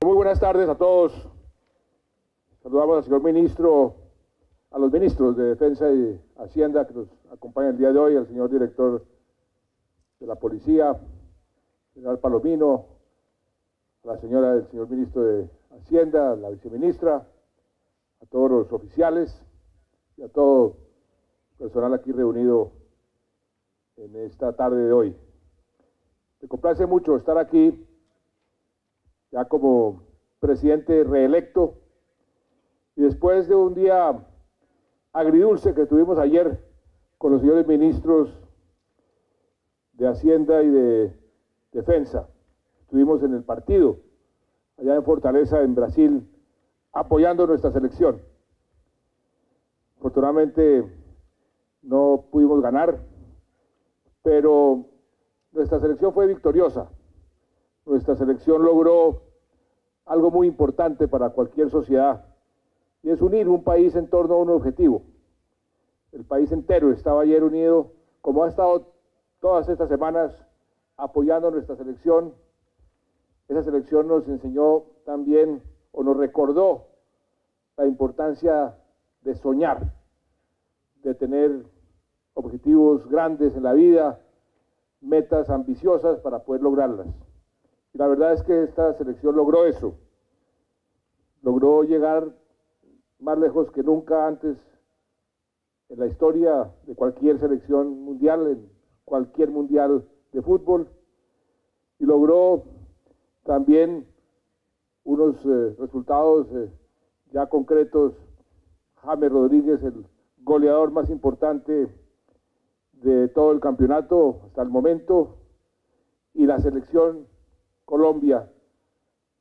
Muy buenas tardes a todos. Saludamos al señor ministro, a los ministros de Defensa y Hacienda que nos acompañan el día de hoy, al señor director de la Policía, general Palomino, a la señora del señor ministro de Hacienda, a la viceministra, a todos los oficiales y a todo el personal aquí reunido en esta tarde de hoy. Me complace mucho estar aquí ya como presidente reelecto y después de un día agridulce que tuvimos ayer con los señores ministros de Hacienda y de Defensa. Estuvimos en el partido, allá en Fortaleza, en Brasil, apoyando nuestra selección. Afortunadamente no pudimos ganar, pero nuestra selección fue victoriosa. Nuestra selección logró algo muy importante para cualquier sociedad, y es unir un país en torno a un objetivo. El país entero estaba ayer unido, como ha estado todas estas semanas, apoyando a nuestra selección. Esa selección nos enseñó también, o nos recordó, la importancia de soñar, de tener objetivos grandes en la vida, metas ambiciosas para poder lograrlas. Y la verdad es que esta selección logró eso, logró llegar más lejos que nunca antes en la historia de cualquier selección mundial, en cualquier mundial de fútbol, y logró también unos resultados ya concretos. James Rodríguez, el goleador más importante de todo el campeonato hasta el momento, y la selección Colombia,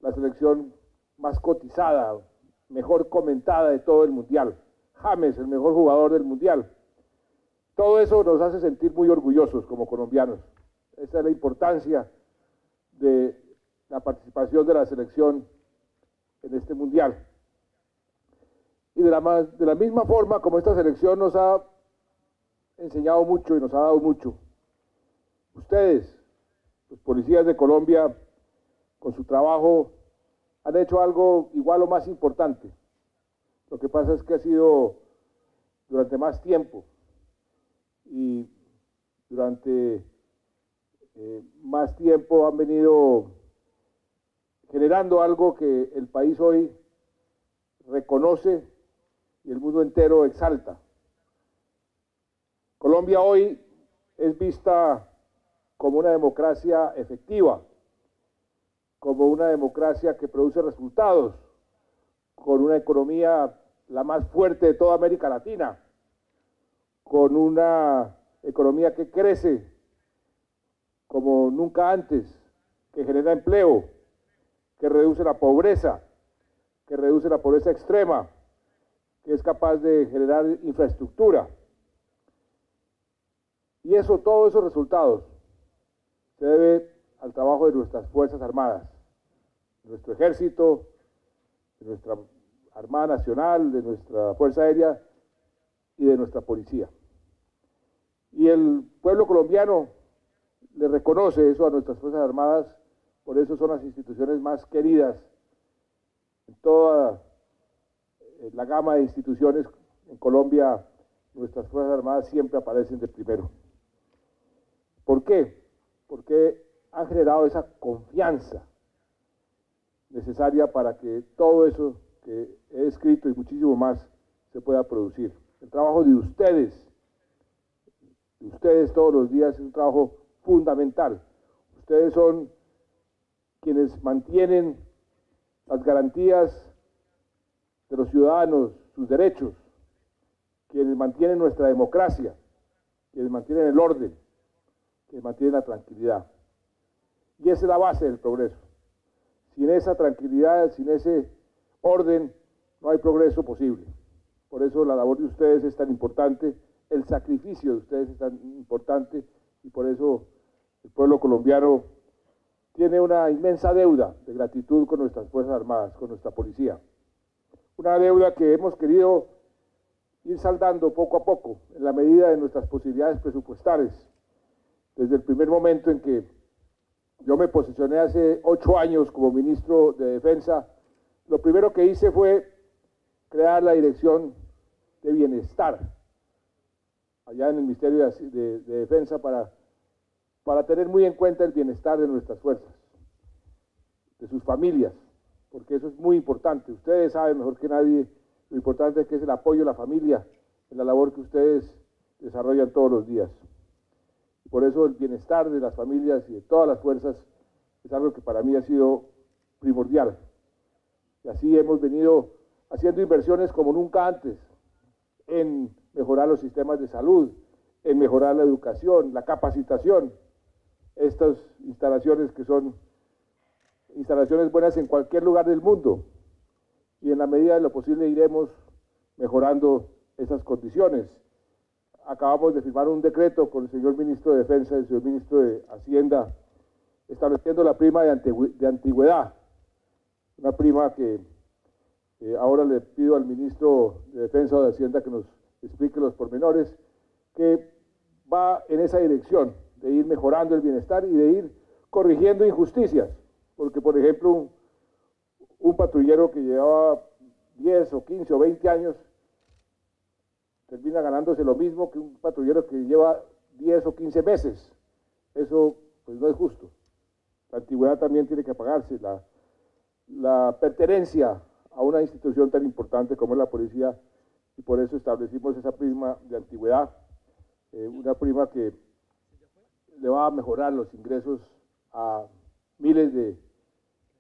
la selección más cotizada, mejor comentada de todo el mundial. James, el mejor jugador del mundial. Todo eso nos hace sentir muy orgullosos como colombianos. Esa es la importancia de la participación de la selección en este mundial. Y de la misma forma como esta selección nos ha enseñado mucho y nos ha dado mucho, ustedes, los policías de Colombia, con su trabajo, han hecho algo igual o más importante. Lo que pasa es que ha sido durante más tiempo y durante más tiempo han venido generando algo que el país hoy reconoce y el mundo entero exalta. Colombia hoy es vista como una democracia efectiva, como una democracia que produce resultados, con una economía la más fuerte de toda América Latina, con una economía que crece como nunca antes, que genera empleo, que reduce la pobreza extrema, que es capaz de generar infraestructura. Y eso, todos esos resultados se debe al trabajo de nuestras Fuerzas Armadas, de nuestro Ejército, de nuestra Armada Nacional, de nuestra Fuerza Aérea y de nuestra Policía. Y el pueblo colombiano le reconoce eso a nuestras Fuerzas Armadas, por eso son las instituciones más queridas en toda la gama de instituciones. En Colombia, nuestras Fuerzas Armadas siempre aparecen de primero. ¿Por qué? Porque han generado esa confianza necesaria para que todo eso que he escrito y muchísimo más se pueda producir. El trabajo de ustedes todos los días es un trabajo fundamental. Ustedes son quienes mantienen las garantías de los ciudadanos, sus derechos, quienes mantienen nuestra democracia, quienes mantienen el orden, quienes mantienen la tranquilidad. Y esa es la base del progreso. Sin esa tranquilidad, sin ese orden, no hay progreso posible. Por eso la labor de ustedes es tan importante, el sacrificio de ustedes es tan importante, y por eso el pueblo colombiano tiene una inmensa deuda de gratitud con nuestras Fuerzas Armadas, con nuestra policía. Una deuda que hemos querido ir saldando poco a poco, en la medida de nuestras posibilidades presupuestales. Desde el primer momento en que yo me posicioné hace 8 años como ministro de Defensa, lo primero que hice fue crear la Dirección de Bienestar allá en el Ministerio de Defensa para tener muy en cuenta el bienestar de nuestras fuerzas, de sus familias, porque eso es muy importante. Ustedes saben mejor que nadie lo importante que es el apoyo a la familia en la labor que ustedes desarrollan todos los días. Por eso el bienestar de las familias y de todas las fuerzas es algo que para mí ha sido primordial. Y así hemos venido haciendo inversiones como nunca antes en mejorar los sistemas de salud, en mejorar la educación, la capacitación. Estas instalaciones que son instalaciones buenas en cualquier lugar del mundo, y en la medida de lo posible iremos mejorando esas condiciones. Acabamos de firmar un decreto con el señor ministro de Defensa y el señor ministro de Hacienda estableciendo la prima de antigüedad, una prima que ahora le pido al ministro de Defensa o de Hacienda que nos explique los pormenores, que va en esa dirección de ir mejorando el bienestar y de ir corrigiendo injusticias, porque por ejemplo un patrullero que llevaba 10 o 15 o 20 años termina ganándose lo mismo que un patrullero que lleva 10 o 15 meses. Eso pues no es justo. La antigüedad también tiene que pagarse, la pertenencia a una institución tan importante como es la policía, y por eso establecimos esa prima de antigüedad, una prima que le va a mejorar los ingresos a miles de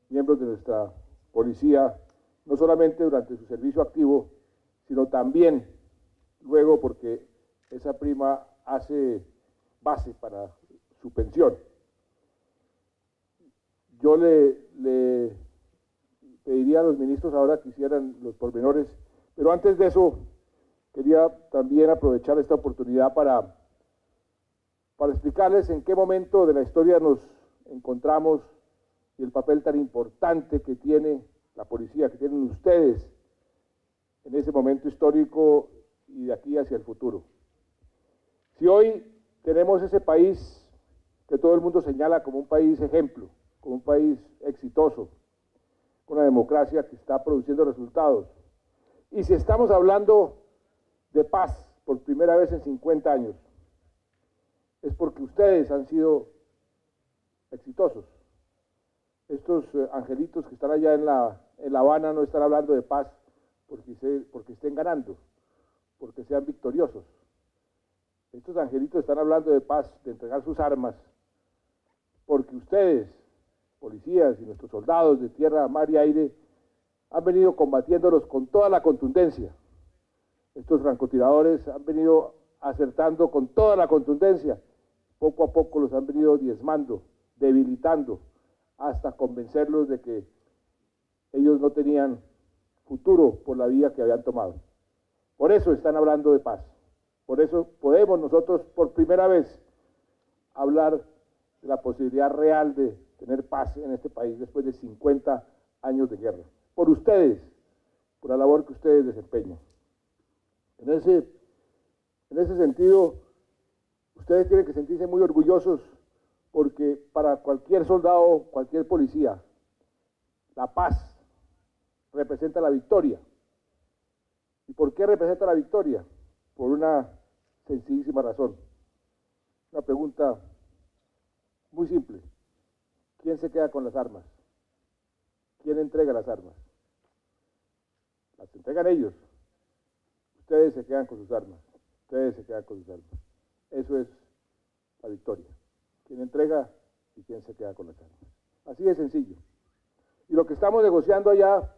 miembros de nuestra policía, no solamente durante su servicio activo, sino también luego porque esa prima hace base para su pensión. Yo le pediría a los ministros ahora que hicieran los pormenores, pero antes de eso quería también aprovechar esta oportunidad para explicarles en qué momento de la historia nos encontramos y el papel tan importante que tiene la policía, que tienen ustedes en ese momento histórico y de aquí hacia el futuro. Si hoy tenemos ese país que todo el mundo señala como un país ejemplo, como un país exitoso, con una democracia que está produciendo resultados, y si estamos hablando de paz por primera vez en 50 años, es porque ustedes han sido exitosos. Estos angelitos que están allá en La Habana no están hablando de paz porque estén ganando, porque sean victoriosos. Estos angelitos están hablando de paz, de entregar sus armas, porque ustedes, policías y nuestros soldados de tierra, mar y aire, han venido combatiéndolos con toda la contundencia. Estos francotiradores han venido acertando con toda la contundencia. Poco a poco los han venido diezmando, debilitando, hasta convencerlos de que ellos no tenían futuro por la vía que habían tomado. Por eso están hablando de paz. Por eso podemos nosotros por primera vez hablar de la posibilidad real de tener paz en este país después de 50 años de guerra. Por ustedes, por la labor que ustedes desempeñan. En ese sentido, ustedes tienen que sentirse muy orgullosos porque para cualquier soldado, cualquier policía, la paz representa la victoria. ¿Y por qué representa la victoria? Por una sencillísima razón. Una pregunta muy simple. ¿Quién se queda con las armas? ¿Quién entrega las armas? Las entregan ellos. Ustedes se quedan con sus armas. Ustedes se quedan con sus armas. Eso es la victoria. ¿Quién entrega y quién se queda con las armas? Así de sencillo. Y lo que estamos negociando allá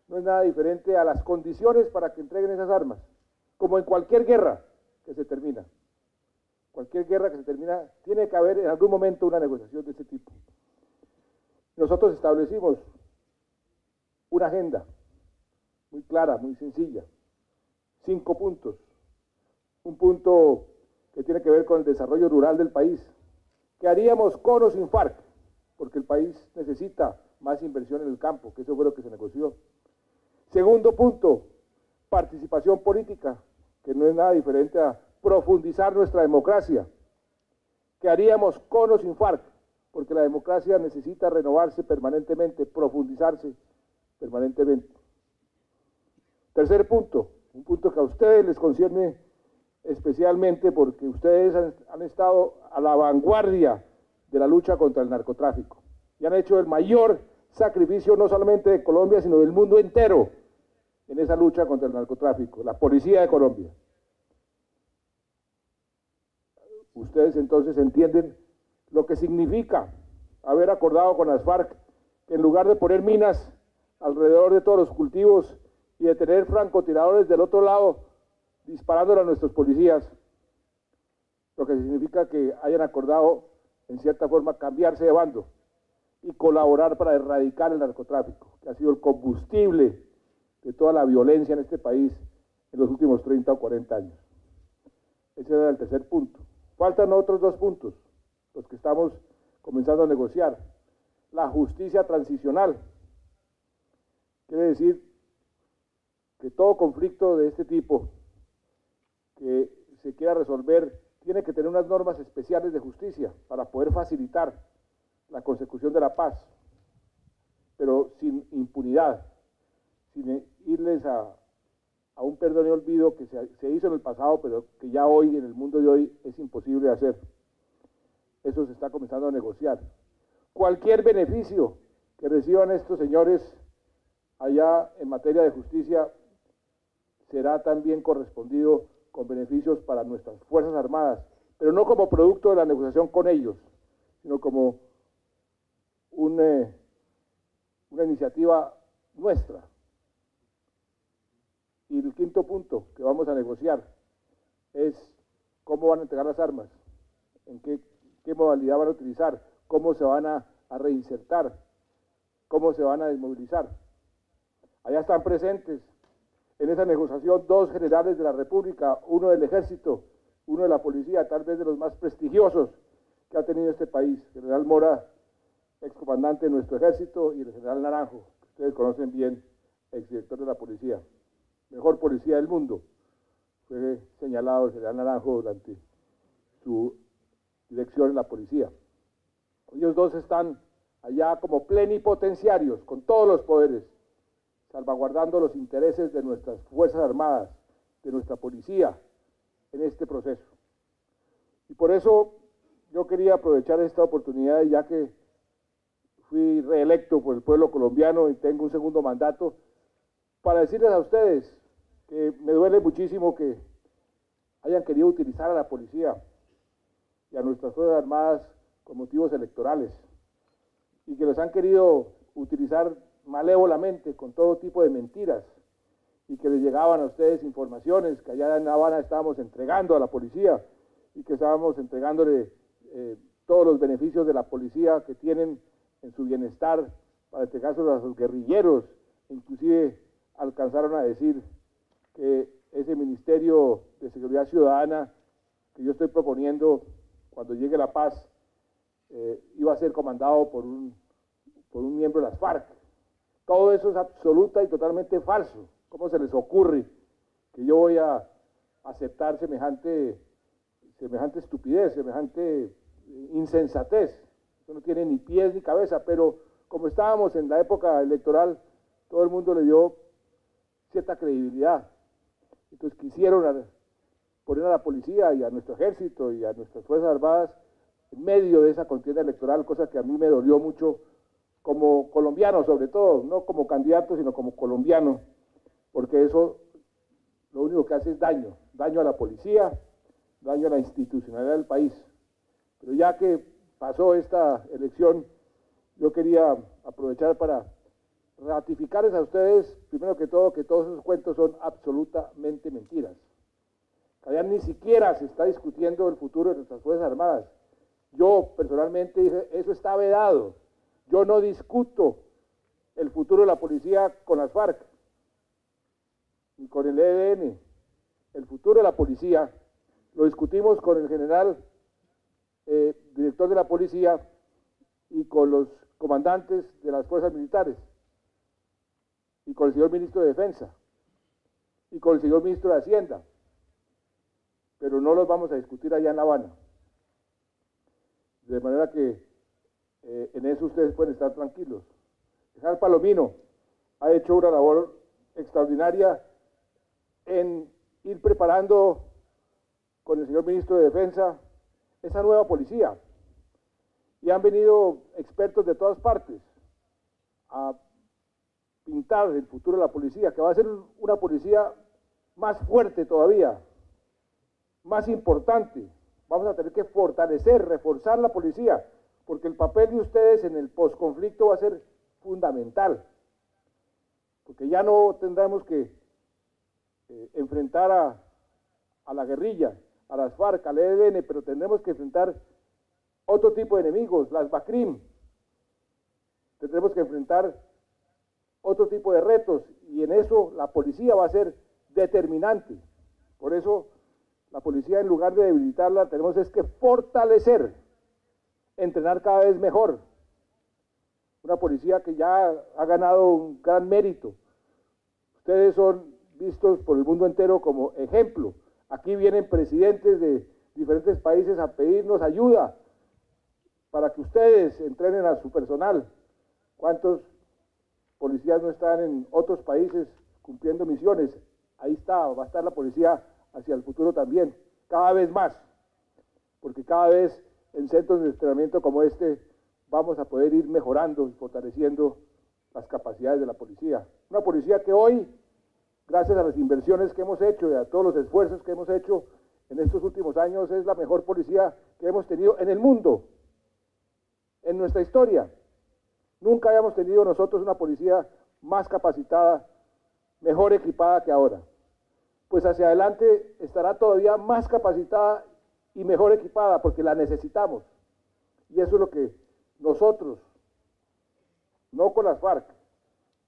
no es nada diferente a las condiciones para que entreguen esas armas. Como en cualquier guerra que se termina. Cualquier guerra que se termina, tiene que haber en algún momento una negociación de este tipo. Nosotros establecimos una agenda muy clara, muy sencilla. 5 puntos. Un punto que tiene que ver con el desarrollo rural del país, que haríamos con o sin FARC, porque el país necesita más inversión en el campo, que eso fue lo que se negoció. Segundo punto, participación política, que no es nada diferente a profundizar nuestra democracia. ¿Qué haríamos con o sin FARC? Porque la democracia necesita renovarse permanentemente, profundizarse permanentemente. Tercer punto, un punto que a ustedes les concierne especialmente porque ustedes han estado a la vanguardia de la lucha contra el narcotráfico y han hecho el mayor sacrificio no solamente de Colombia, sino del mundo entero en esa lucha contra el narcotráfico, la Policía de Colombia. Ustedes entonces entienden lo que significa haber acordado con las FARC que en lugar de poner minas alrededor de todos los cultivos y de tener francotiradores del otro lado disparándole a nuestros policías, lo que significa que hayan acordado en cierta forma cambiarse de bando y colaborar para erradicar el narcotráfico, que ha sido el combustible de toda la violencia en este país en los últimos 30 o 40 años. Ese era el tercer punto. Faltan otros dos puntos, los que estamos comenzando a negociar. La justicia transicional. Quiere decir que todo conflicto de este tipo que se quiera resolver tiene que tener unas normas especiales de justicia para poder facilitar la consecución de la paz, pero sin impunidad, sin irles a un perdón y olvido que se hizo en el pasado, pero que ya hoy, en el mundo de hoy, es imposible hacer. Eso se está comenzando a negociar. Cualquier beneficio que reciban estos señores allá en materia de justicia será también correspondido con beneficios para nuestras Fuerzas Armadas, pero no como producto de la negociación con ellos, sino como una iniciativa nuestra. Y el quinto punto que vamos a negociar es cómo van a entregar las armas, en qué modalidad van a utilizar, cómo se van a reinsertar, cómo se van a desmovilizar. Allá están presentes en esa negociación dos generales de la República, uno del Ejército, uno de la Policía, tal vez de los más prestigiosos que ha tenido este país, el general Mora, excomandante de nuestro Ejército, y el general Naranjo, que ustedes conocen bien, exdirector de la Policía, mejor policía del mundo. Fue señalado el general Naranjo durante su dirección en la policía. Ellos dos están allá como plenipotenciarios, con todos los poderes, salvaguardando los intereses de nuestras Fuerzas Armadas, de nuestra policía, en este proceso. Y por eso yo quería aprovechar esta oportunidad, ya que fui reelecto por el pueblo colombiano y tengo un segundo mandato, para decirles a ustedes que me duele muchísimo que hayan querido utilizar a la policía y a nuestras Fuerzas Armadas con motivos electorales y que los han querido utilizar malévolamente con todo tipo de mentiras y que les llegaban a ustedes informaciones que allá en Habana estábamos entregando a la policía y que estábamos entregándole todos los beneficios de la policía que tienen en su bienestar para entregárselos a sus guerrilleros. Inclusive alcanzaron a decir que ese Ministerio de Seguridad Ciudadana que yo estoy proponiendo cuando llegue la paz iba a ser comandado por un miembro de las FARC. Todo eso es absoluta y totalmente falso. ¿Cómo se les ocurre que yo voy a aceptar semejante estupidez, semejante insensatez? Eso no tiene ni pies ni cabeza, pero como estábamos en la época electoral, todo el mundo le dio cierta credibilidad. Entonces quisieron poner a la policía y a nuestro ejército y a nuestras Fuerzas Armadas en medio de esa contienda electoral, cosa que a mí me dolió mucho como colombiano, sobre todo, no como candidato, sino como colombiano, porque eso lo único que hace es daño a la policía, daño a la institucionalidad del país. Pero ya que pasó esta elección, yo quería aprovechar para ratificarles a ustedes, primero que todo, que todos esos cuentos son absolutamente mentiras. Allá ni siquiera se está discutiendo el futuro de nuestras Fuerzas Armadas. Yo personalmente dije, eso está vedado. Yo no discuto el futuro de la policía con las FARC, ni con el ELN. El futuro de la policía lo discutimos con el general director de la policía y con los comandantes de las fuerzas militares, y con el señor ministro de Defensa, y con el señor ministro de Hacienda, pero no los vamos a discutir allá en La Habana. De manera que en eso ustedes pueden estar tranquilos. El general Palomino ha hecho una labor extraordinaria en ir preparando con el señor ministro de Defensa esa nueva policía. Y han venido expertos de todas partes a pintar el futuro de la policía, que va a ser una policía más fuerte todavía, más importante. Vamos a tener que fortalecer, reforzar la policía, porque el papel de ustedes en el posconflicto va a ser fundamental, porque ya no tendremos que enfrentar a la guerrilla, a las FARC, al ELN, pero tendremos que enfrentar otro tipo de enemigos, las BACRIM. Tendremos que enfrentar otro tipo de retos, y en eso la policía va a ser determinante. Por eso la policía, en lugar de debilitarla, tenemos es que fortalecer, entrenar cada vez mejor. Una policía que ya ha ganado un gran mérito. Ustedes son vistos por el mundo entero como ejemplo. Aquí vienen presidentes de diferentes países a pedirnos ayuda para que ustedes entrenen a su personal. ¿Cuántos policías no están en otros países cumpliendo misiones? Ahí está, va a estar la policía hacia el futuro también, cada vez más, porque cada vez en centros de entrenamiento como este vamos a poder ir mejorando y fortaleciendo las capacidades de la policía. Una policía que hoy, gracias a las inversiones que hemos hecho y a todos los esfuerzos que hemos hecho en estos últimos años, es la mejor policía que hemos tenido en el mundo, en nuestra historia. Nunca habíamos tenido nosotros una policía más capacitada, mejor equipada que ahora. Pues hacia adelante estará todavía más capacitada y mejor equipada, porque la necesitamos. Y eso es lo que nosotros, no con las FARC,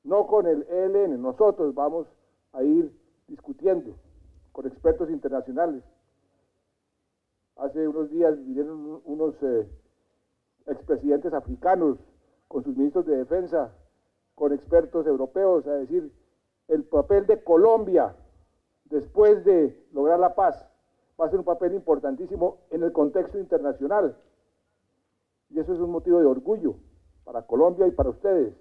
no con el ELN, nosotros vamos a ir discutiendo con expertos internacionales. Hace unos días vinieron unos expresidentes africanos con sus ministros de defensa, con expertos europeos, a decir el papel de Colombia después de lograr la paz va a ser un papel importantísimo en el contexto internacional. Y eso es un motivo de orgullo para Colombia y para ustedes.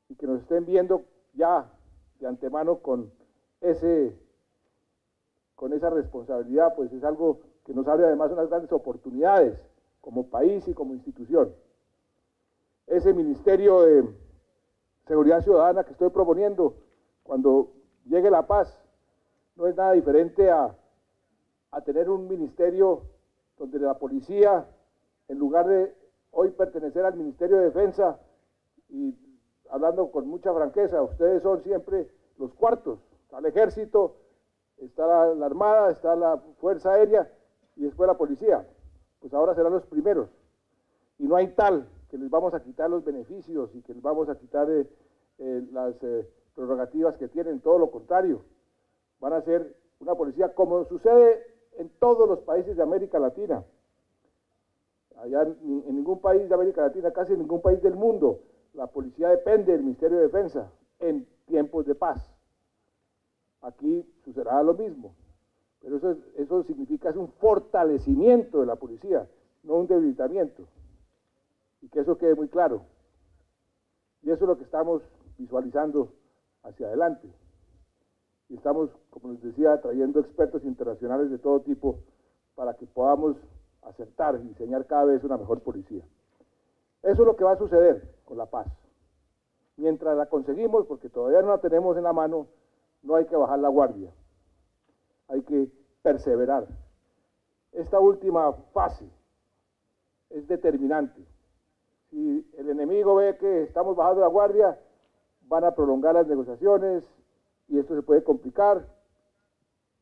Y que nos estén viendo ya de antemano con esa responsabilidad, pues es algo que nos abre además unas grandes oportunidades como país y como institución. Ese Ministerio de Seguridad Ciudadana que estoy proponiendo, cuando llegue la paz, no es nada diferente a tener un ministerio donde la policía, en lugar de hoy pertenecer al Ministerio de Defensa, y hablando con mucha franqueza, ustedes son siempre los cuartos, está el Ejército, está la Armada, está la Fuerza Aérea y después la policía, pues ahora serán los primeros. Y no hay tal que les vamos a quitar los beneficios y que les vamos a quitar las prerrogativas que tienen, todo lo contrario. Van a ser una policía como sucede en todos los países de América Latina. Allá en ningún país de América Latina, casi en ningún país del mundo, la policía depende del Ministerio de Defensa en tiempos de paz. Aquí sucederá lo mismo, pero eso significa es un fortalecimiento de la policía, no un debilitamiento. Y que eso quede muy claro. Y eso es lo que estamos visualizando hacia adelante. Y estamos, como les decía, trayendo expertos internacionales de todo tipo para que podamos acertar y diseñar cada vez una mejor policía. Eso es lo que va a suceder con la paz. Mientras la conseguimos, porque todavía no la tenemos en la mano, no hay que bajar la guardia. Hay que perseverar. Esta última fase es determinante. Si el enemigo ve que estamos bajando la guardia, van a prolongar las negociaciones y esto se puede complicar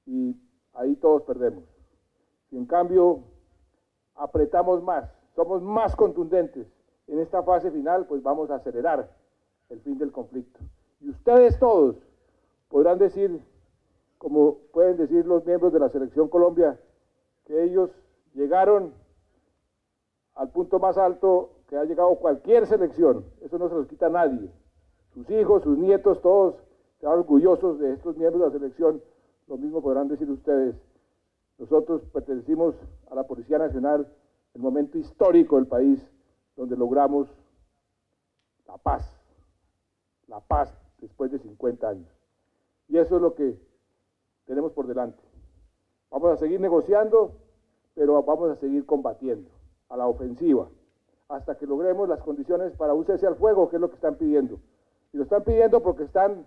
y ahí todos perdemos. Si en cambio apretamos más, somos más contundentes en esta fase final, pues vamos a acelerar el fin del conflicto. Y ustedes todos podrán decir, como pueden decir los miembros de la Selección Colombia, que ellos llegaron al punto más alto que ha llegado cualquier selección. Eso no se los quita a nadie. Sus hijos, sus nietos, todos están orgullosos de estos miembros de la selección. Lo mismo podrán decir ustedes. Nosotros pertenecimos a la Policía Nacional el momento histórico del país donde logramos la paz después de 50 años. Y eso es lo que tenemos por delante. Vamos a seguir negociando, pero vamos a seguir combatiendo a la ofensiva hasta que logremos las condiciones para un cese al fuego, que es lo que están pidiendo. Y lo están pidiendo porque están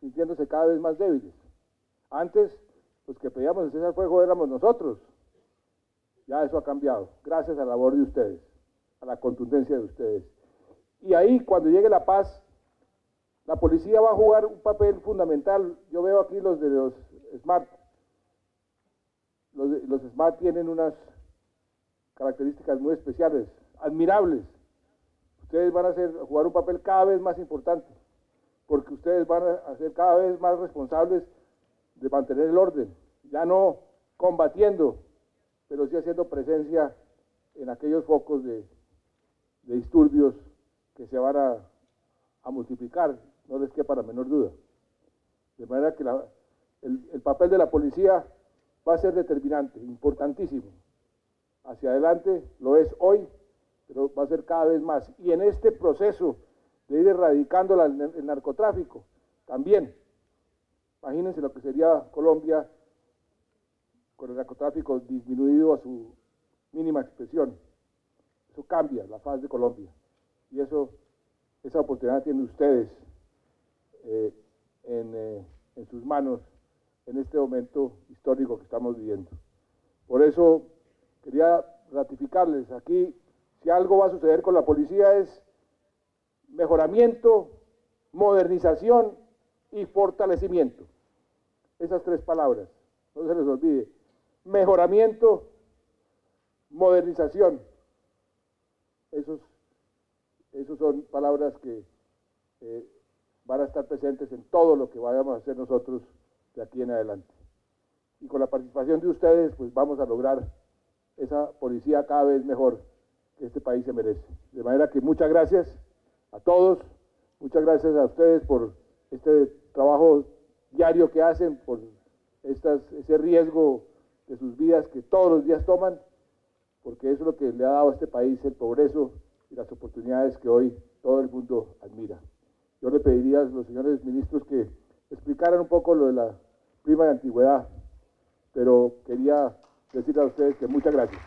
sintiéndose cada vez más débiles. Antes, los que pedíamos el cese al fuego éramos nosotros. Ya eso ha cambiado, gracias a la labor de ustedes, a la contundencia de ustedes. Y ahí, cuando llegue la paz, la policía va a jugar un papel fundamental. Yo veo aquí los de los SMART. Los SMART tienen unas características muy especiales, admirables. Ustedes van a jugar un papel cada vez más importante, porque ustedes van a ser cada vez más responsables de mantener el orden, ya no combatiendo, pero sí haciendo presencia en aquellos focos de disturbios que se van a multiplicar, no les quepa la menor duda. De manera que el papel de la policía va a ser determinante, importantísimo. Hacia adelante lo es hoy, pero va a ser cada vez más. Y en este proceso de ir erradicando el narcotráfico, también, imagínense lo que sería Colombia con el narcotráfico disminuido a su mínima expresión. Eso cambia la faz de Colombia. Y esa oportunidad tienen ustedes en sus manos en este momento histórico que estamos viviendo. Por eso quería ratificarles aquí, si algo va a suceder con la policía es mejoramiento, modernización y fortalecimiento. Esas tres palabras, no se les olvide. Mejoramiento, modernización. Esos son palabras que van a estar presentes en todo lo que vayamos a hacer nosotros de aquí en adelante. Y con la participación de ustedes, pues vamos a lograr esa policía cada vez mejor que este país se merece. De manera que muchas gracias a todos, muchas gracias a ustedes por este trabajo diario que hacen, por ese riesgo de sus vidas que todos los días toman, porque eso es lo que le ha dado a este país el progreso y las oportunidades que hoy todo el mundo admira. Yo le pediría a los señores ministros que explicaran un poco lo de la prima de antigüedad, pero quería decirle a ustedes que muchas gracias.